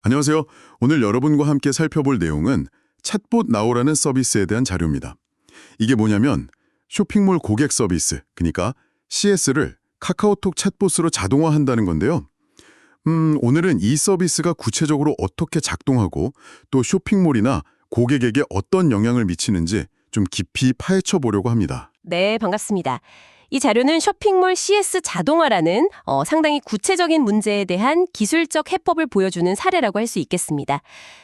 안녕하세요. 오늘 여러분과 함께 살펴볼 내용은 챗봇 나오라는 서비스에 대한 자료입니다. 이게 뭐냐면 쇼핑몰 고객 서비스, 그러니까 CS를 카카오톡 챗봇으로 자동화한다는 건데요. 오늘은 이 서비스가 구체적으로 어떻게 작동하고 또 쇼핑몰이나 고객에게 어떤 영향을 미치는지 좀 깊이 파헤쳐 보려고 합니다. 네, 반갑습니다. 이 자료는 쇼핑몰 CS 자동화라는 상당히 구체적인 문제에 대한 기술적 해법을 보여주는 사례라고 할 수 있겠습니다.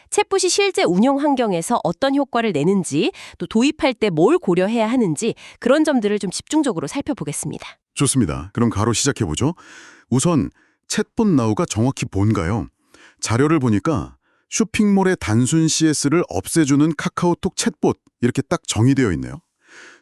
챗봇이 실제 운영 환경에서 어떤 효과를 내는지, 또 도입할 때 뭘 고려해야 하는지 그런 점들을 좀 집중적으로 살펴보겠습니다. 좋습니다. 그럼 바로 시작해보죠. 우선 챗봇 나우가 정확히 뭔가요? 자료를 보니까 쇼핑몰의 단순 CS를 없애주는 카카오톡 챗봇 이렇게 딱 정의되어 있네요.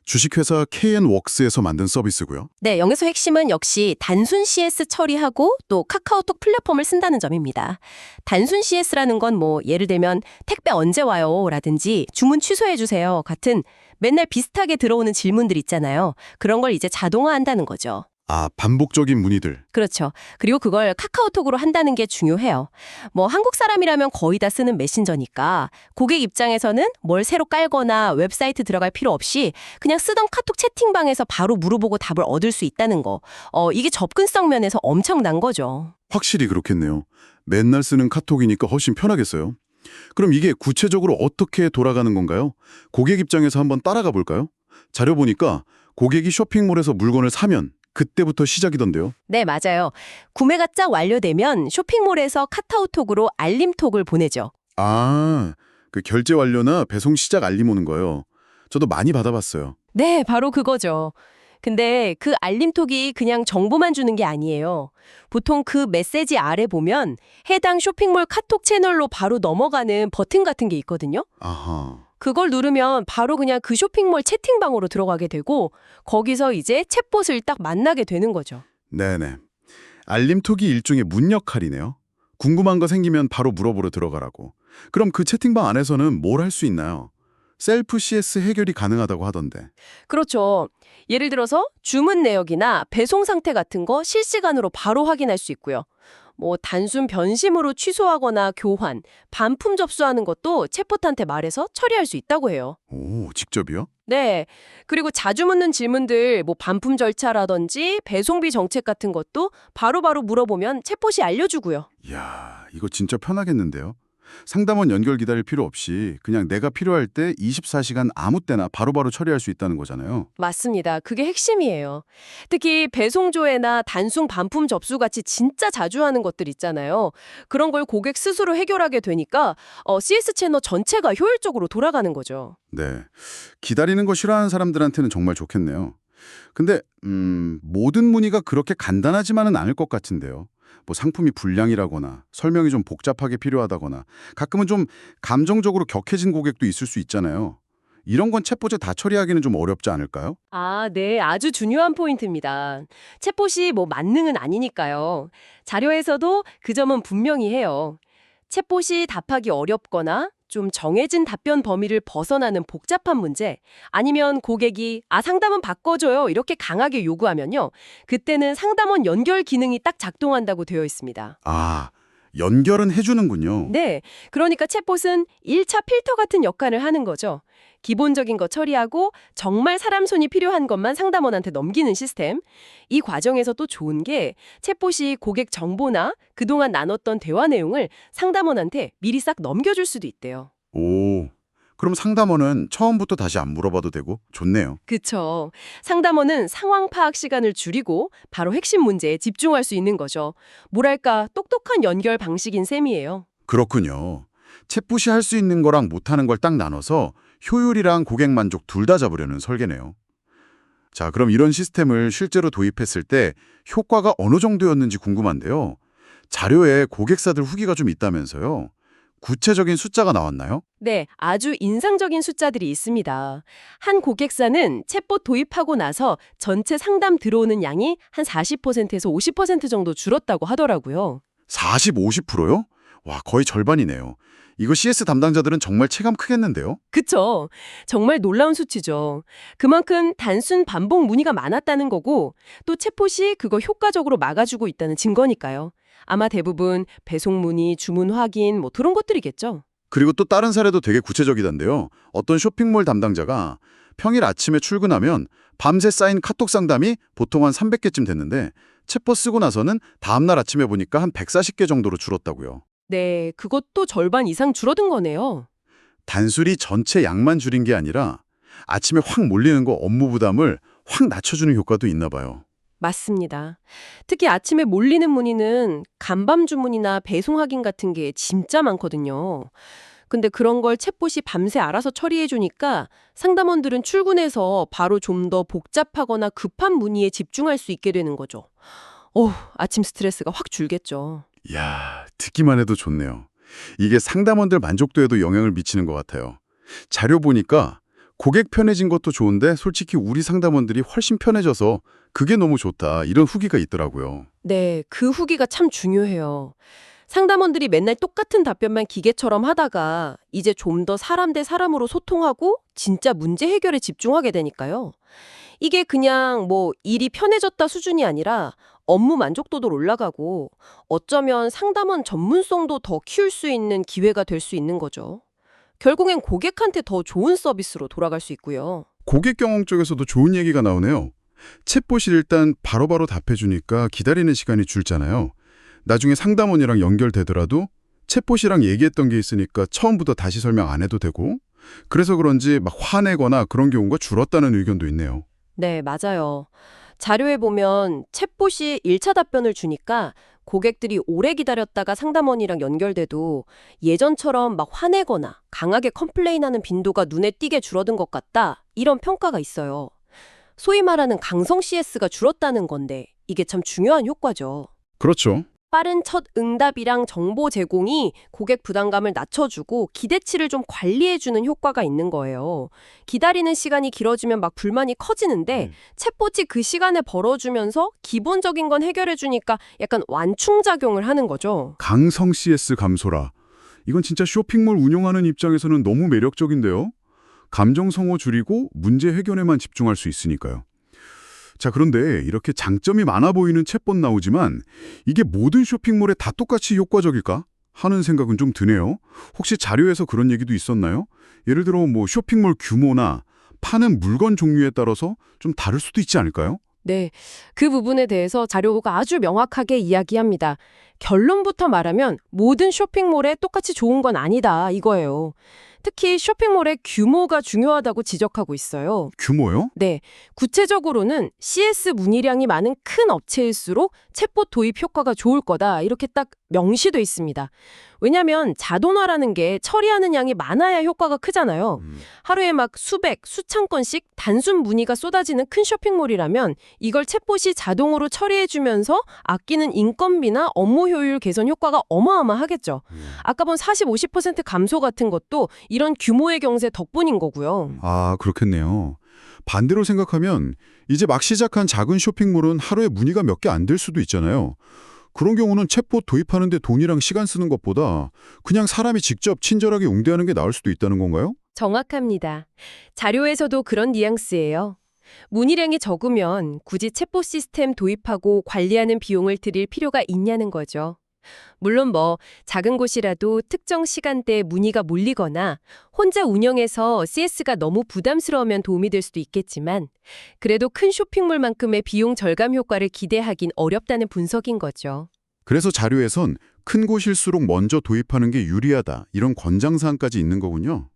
주식회사 KN웍스에서 만든 서비스고요. 네, 여기서 핵심은 역시 단순 CS 처리하고 또 카카오톡 플랫폼을 쓴다는 점입니다. 단순 CS라는 건 예를 들면 택배 언제 와요? 라든지 주문 취소해 주세요. 같은 맨날 비슷하게 들어오는 질문들 있잖아요. 그런 걸 이제 자동화한다는 거죠. 아, 반복적인 문의들. 그렇죠. 그리고 그걸 카카오톡으로 한다는 게 중요해요. 한국 사람이라면 거의 다 쓰는 메신저니까 고객 입장에서는 뭘 새로 깔거나 웹사이트 들어갈 필요 없이 그냥 쓰던 카톡 채팅방에서 바로 물어보고 답을 얻을 수 있다는 거. 이게 접근성 면에서 엄청난 거죠. 확실히 그렇겠네요. 맨날 쓰는 카톡이니까 훨씬 편하겠어요. 그럼 이게 구체적으로 어떻게 돌아가는 건가요? 고객 입장에서 한번 따라가 볼까요? 자료 보니까 고객이 쇼핑몰에서 물건을 사면 그때부터 시작이던데요. 네, 맞아요. 구매가 쫙 완료되면 쇼핑몰에서 카카오톡으로 알림톡을 보내죠. 아, 그 결제 완료나 배송 시작 알림 오는 거요. 저도 많이 받아봤어요. 네, 바로 그거죠. 근데 그 알림톡이 그냥 정보만 주는 게 아니에요. 보통 그 메시지 아래 보면 해당 쇼핑몰 카톡 채널로 바로 넘어가는 버튼 같은 게 있거든요. 아하. 그걸 누르면 바로 그냥 그 쇼핑몰 채팅방으로 들어가게 되고 거기서 이제 챗봇을 딱 만나게 되는 거죠. 네네. 알림톡이 일종의 문 역할이네요. 궁금한 거 생기면 바로 물어보러 들어가라고. 그럼 그 채팅방 안에서는 뭘 할 수 있나요? 셀프 CS 해결이 가능하다고 하던데. 그렇죠. 예를 들어서 주문 내역이나 배송 상태 같은 거 실시간으로 바로 확인할 수 있고요. 단순 변심으로 취소하거나 교환, 반품 접수하는 것도 챗봇한테 말해서 처리할 수 있다고 해요. 오, 직접이요? 네. 그리고 자주 묻는 질문들, 반품 절차라든지 배송비 정책 같은 것도 바로바로 물어보면 챗봇이 알려주고요. 이야, 이거 진짜 편하겠는데요? 상담원 연결 기다릴 필요 없이 그냥 내가 필요할 때 24시간 아무 때나 바로바로 처리할 수 있다는 거잖아요. 맞습니다. 그게 핵심이에요. 특히 배송조회나 단순 반품 접수 같이 진짜 자주 하는 것들 있잖아요. 그런 걸 고객 스스로 해결하게 되니까 CS 채널 전체가 효율적으로 돌아가는 거죠. 네. 기다리는 거 싫어하는 사람들한테는 정말 좋겠네요. 근데 모든 문의가 그렇게 간단하지만은 않을 것 같은데요. 상품이 불량이라거나 설명이 좀 복잡하게 필요하다거나 가끔은 좀 감정적으로 격해진 고객도 있을 수 있잖아요. 이런 건 챗봇에 다 처리하기는 좀 어렵지 않을까요? 아, 네. 아주 중요한 포인트입니다. 챗봇이 만능은 아니니까요. 자료에서도 그 점은 분명히 해요. 챗봇이 답하기 어렵거나 좀 정해진 답변 범위를 벗어나는 복잡한 문제, 아니면 고객이 상담은 바꿔줘요 이렇게 강하게 요구하면요. 그때는 상담원 연결 기능이 딱 작동한다고 되어 있습니다. 아, 연결은 해주는군요. 네, 그러니까 챗봇은 1차 필터 같은 역할을 하는 거죠. 기본적인 거 처리하고 정말 사람 손이 필요한 것만 상담원한테 넘기는 시스템. 이 과정에서 또 좋은 게 챗봇이 고객 정보나 그동안 나눴던 대화 내용을 상담원한테 미리 싹 넘겨줄 수도 있대요. 오, 그럼 상담원은 처음부터 다시 안 물어봐도 되고 좋네요. 그쵸. 상담원은 상황 파악 시간을 줄이고 바로 핵심 문제에 집중할 수 있는 거죠. 뭐랄까 똑똑한 연결 방식인 셈이에요. 그렇군요. 챗봇이 할 수 있는 거랑 못하는 걸 딱 나눠서 효율이랑 고객 만족 둘 다 잡으려는 설계네요. 자, 그럼 이런 시스템을 실제로 도입했을 때 효과가 어느 정도였는지 궁금한데요. 자료에 고객사들 후기가 좀 있다면서요. 구체적인 숫자가 나왔나요? 네, 아주 인상적인 숫자들이 있습니다. 한 고객사는 챗봇 도입하고 나서 전체 상담 들어오는 양이 한 40%에서 50% 정도 줄었다고 하더라고요. 40, 50%요? 와, 거의 절반이네요. 이거 CS 담당자들은 정말 체감 크겠는데요? 그쵸. 정말 놀라운 수치죠. 그만큼 단순 반복 문의가 많았다는 거고 또 챗봇이 그거 효과적으로 막아주고 있다는 증거니까요. 아마 대부분 배송 문의, 주문 확인, 뭐 그런 것들이겠죠. 그리고 또 다른 사례도 되게 구체적이던데요. 어떤 쇼핑몰 담당자가 평일 아침에 출근하면 밤새 쌓인 카톡 상담이 보통 한 300개쯤 됐는데 챗봇 쓰고 나서는 다음날 아침에 보니까 한 140개 정도로 줄었다고요. 네, 그것도 절반 이상 줄어든 거네요. 단순히 전체 양만 줄인 게 아니라 아침에 확 몰리는 거 업무 부담을 확 낮춰주는 효과도 있나 봐요. 맞습니다. 특히 아침에 몰리는 문의는 간밤 주문이나 배송 확인 같은 게 진짜 많거든요. 근데 그런 걸 챗봇이 밤새 알아서 처리해 주니까 상담원들은 출근해서 바로 좀 더 복잡하거나 급한 문의에 집중할 수 있게 되는 거죠. 아침 스트레스가 확 줄겠죠. 이야, 듣기만 해도 좋네요. 이게 상담원들 만족도에도 영향을 미치는 것 같아요. 자료 보니까 고객 편해진 것도 좋은데 솔직히 우리 상담원들이 훨씬 편해져서 그게 너무 좋다 이런 후기가 있더라고요. 네, 그 후기가 참 중요해요. 상담원들이 맨날 똑같은 답변만 기계처럼 하다가 이제 좀 더 사람 대 사람으로 소통하고 진짜 문제 해결에 집중하게 되니까요. 이게 그냥 뭐 일이 편해졌다 수준이 아니라 업무 만족도도 올라가고 어쩌면 상담원 전문성도 더 키울 수 있는 기회가 될 수 있는 거죠. 결국엔 고객한테 더 좋은 서비스로 돌아갈 수 있고요. 고객 경험 쪽에서도 좋은 얘기가 나오네요. 챗봇이 일단 바로바로 답해주니까 기다리는 시간이 줄잖아요. 나중에 상담원이랑 연결되더라도 챗봇이랑 얘기했던 게 있으니까 처음부터 다시 설명 안 해도 되고 그래서 그런지 막 화내거나 그런 경우가 줄었다는 의견도 있네요. 네, 맞아요. 자료에 보면 챗봇이 1차 답변을 주니까 고객들이 오래 기다렸다가 상담원이랑 연결돼도 예전처럼 막 화내거나 강하게 컴플레인하는 빈도가 눈에 띄게 줄어든 것 같다. 이런 평가가 있어요. 소위 말하는 강성 CS가 줄었다는 건데 이게 참 중요한 효과죠. 그렇죠. 빠른 첫 응답이랑 정보 제공이 고객 부담감을 낮춰주고 기대치를 좀 관리해주는 효과가 있는 거예요. 기다리는 시간이 길어지면 막 불만이 커지는데 챗봇이 그 시간에 벌어주면서 기본적인 건 해결해주니까 약간 완충작용을 하는 거죠. 강성 CS 감소라. 이건 진짜 쇼핑몰 운영하는 입장에서는 너무 매력적인데요. 감정 성어 줄이고 문제 해결에만 집중할 수 있으니까요. 자, 그런데 이렇게 장점이 많아 보이는 챗봇 나오지만 이게 모든 쇼핑몰에 다 똑같이 효과적일까 하는 생각은 좀 드네요. 혹시 자료에서 그런 얘기도 있었나요? 예를 들어 뭐 쇼핑몰 규모나 파는 물건 종류에 따라서 좀 다를 수도 있지 않을까요? 네, 그 부분에 대해서 자료가 아주 명확하게 이야기합니다. 결론부터 말하면 모든 쇼핑몰에 똑같이 좋은 건 아니다 이거예요. 특히 쇼핑몰의 규모가 중요하다고 지적하고 있어요. 규모요? 네, 구체적으로는 CS 문의량이 많은 큰 업체일수록 챗봇 도입 효과가 좋을 거다 이렇게 딱 명시돼 있습니다. 왜냐하면 자동화라는 게 처리하는 양이 많아야 효과가 크잖아요. 하루에 막 수백, 수천 건씩 단순 문의가 쏟아지는 큰 쇼핑몰이라면 이걸 챗봇이 자동으로 처리해주면서 아끼는 인건비나 업무 효율 개선 효과가 어마어마하겠죠. 아까 본 40, 50% 감소 같은 것도 이런 규모의 경제 덕분인 거고요. 아, 그렇겠네요. 반대로 생각하면 이제 막 시작한 작은 쇼핑몰은 하루에 문의가 몇 개 안 될 수도 있잖아요. 그런 경우는 챗봇 도입하는데 돈이랑 시간 쓰는 것보다 그냥 사람이 직접 친절하게 응대하는 게 나을 수도 있다는 건가요? 정확합니다. 자료에서도 그런 뉘앙스예요. 문의량이 적으면 굳이 챗봇 시스템 도입하고 관리하는 비용을 들일 필요가 있냐는 거죠. 물론 뭐 작은 곳이라도 특정 시간대에 문의가 몰리거나 혼자 운영해서 CS가 너무 부담스러우면 도움이 될 수도 있겠지만 그래도 큰 쇼핑몰만큼의 비용 절감 효과를 기대하긴 어렵다는 분석인 거죠. 그래서 자료에선 큰 곳일수록 먼저 도입하는 게 유리하다 이런 권장사항까지 있는 거군요.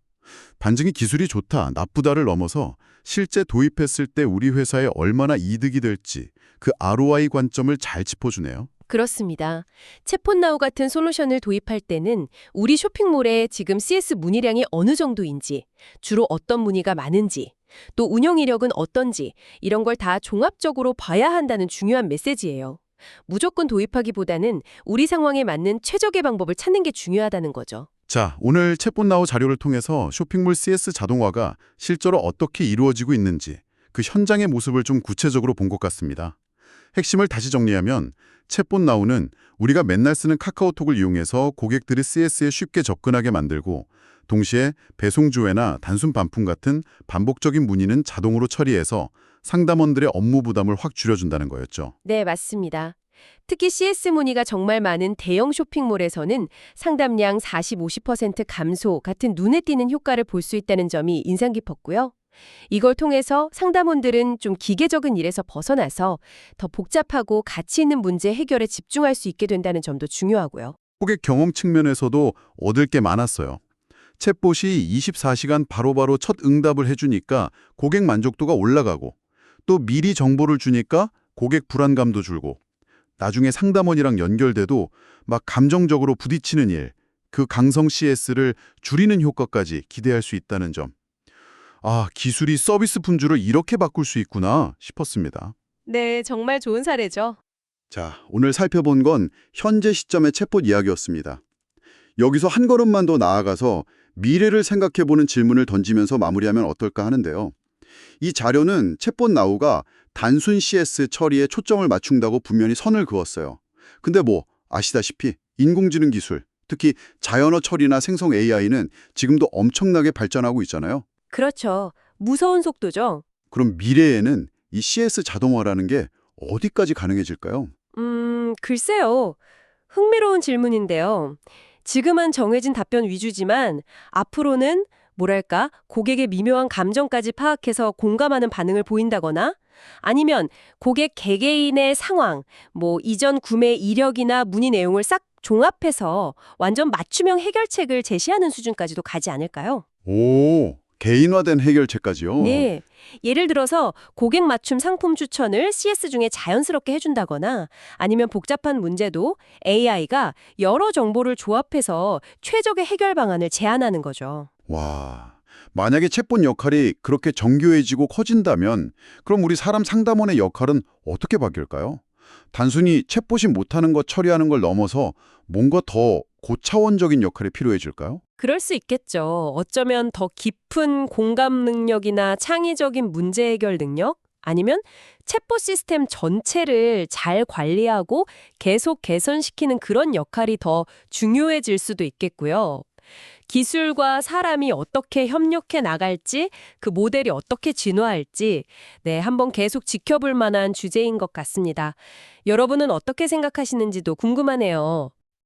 반증이 기술이 좋다, 나쁘다를 넘어서 실제 도입했을 때 우리 회사에 얼마나 이득이 될지 그 ROI 관점을 잘 짚어주네요. 그렇습니다. 챗폰나우 같은 솔루션을 도입할 때는 우리 쇼핑몰에 지금 CS 문의량이 어느 정도인지, 주로 어떤 문의가 많은지, 또 운영 이력은 어떤지 이런 걸 다 종합적으로 봐야 한다는 중요한 메시지예요. 무조건 도입하기보다는 우리 상황에 맞는 최적의 방법을 찾는 게 중요하다는 거죠. 자, 오늘 챗봇 나우 자료를 통해서 쇼핑몰 CS 자동화가 실제로 어떻게 이루어지고 있는지 그 현장의 모습을 좀 구체적으로 본 것 같습니다. 핵심을 다시 정리하면 챗봇 나우는 우리가 맨날 쓰는 카카오톡을 이용해서 고객들이 CS에 쉽게 접근하게 만들고 동시에 배송 조회나 단순 반품 같은 반복적인 문의는 자동으로 처리해서 상담원들의 업무 부담을 확 줄여준다는 거였죠. 네, 맞습니다. 특히 CS 문의가 정말 많은 대형 쇼핑몰에서는 상담량 40, 50% 감소 같은 눈에 띄는 효과를 볼 수 있다는 점이 인상 깊었고요. 이걸 통해서 상담원들은 좀 기계적인 일에서 벗어나서 더 복잡하고 가치 있는 문제 해결에 집중할 수 있게 된다는 점도 중요하고요. 고객 경험 측면에서도 얻을 게 많았어요. 챗봇이 24시간 바로바로 첫 응답을 해주니까 고객 만족도가 올라가고 또 미리 정보를 주니까 고객 불안감도 줄고 나중에 상담원이랑 연결돼도 막 감정적으로 부딪히는 일, 그 강성 CS를 줄이는 효과까지 기대할 수 있다는 점. 아, 기술이 서비스 품질을 이렇게 바꿀 수 있구나 싶었습니다. 네, 정말 좋은 사례죠. 자, 오늘 살펴본 건 현재 시점의 챗봇 이야기였습니다. 여기서 한 걸음만 더 나아가서 미래를 생각해보는 질문을 던지면서 마무리하면 어떨까 하는데요. 이 자료는 챗봇 나우가 단순 CS 처리에 초점을 맞춘다고 분명히 선을 그었어요. 근데 뭐 아시다시피 인공지능 기술, 특히 자연어 처리나 생성 AI는 지금도 엄청나게 발전하고 있잖아요. 그렇죠. 무서운 속도죠. 그럼 미래에는 이 CS 자동화라는 게 어디까지 가능해질까요? 글쎄요. 흥미로운 질문인데요. 지금은 정해진 답변 위주지만 앞으로는 뭐랄까 고객의 미묘한 감정까지 파악해서 공감하는 반응을 보인다거나 아니면 고객 개개인의 상황, 뭐 이전 구매 이력이나 문의 내용을 싹 종합해서 완전 맞춤형 해결책을 제시하는 수준까지도 가지 않을까요? 오, 개인화된 해결책까지요? 네. 예를 들어서 고객 맞춤 상품 추천을 CS 중에 자연스럽게 해준다거나 아니면 복잡한 문제도 AI가 여러 정보를 조합해서 최적의 해결 방안을 제안하는 거죠. 와, 만약에 챗봇 역할이 그렇게 정교해지고 커진다면 그럼 우리 사람 상담원의 역할은 어떻게 바뀔까요? 단순히 챗봇이 못하는 것 처리하는 걸 넘어서 뭔가 더 고차원적인 역할이 필요해질까요? 그럴 수 있겠죠. 어쩌면 더 깊은 공감 능력이나 창의적인 문제 해결 능력? 아니면 챗봇 시스템 전체를 잘 관리하고 계속 개선시키는 그런 역할이 더 중요해질 수도 있겠고요. 기술과 사람이 어떻게 협력해 나갈지, 그 모델이 어떻게 진화할지, 네, 한번 계속 지켜볼 만한 주제인 것 같습니다. 여러분은 어떻게 생각하시는지도 궁금하네요.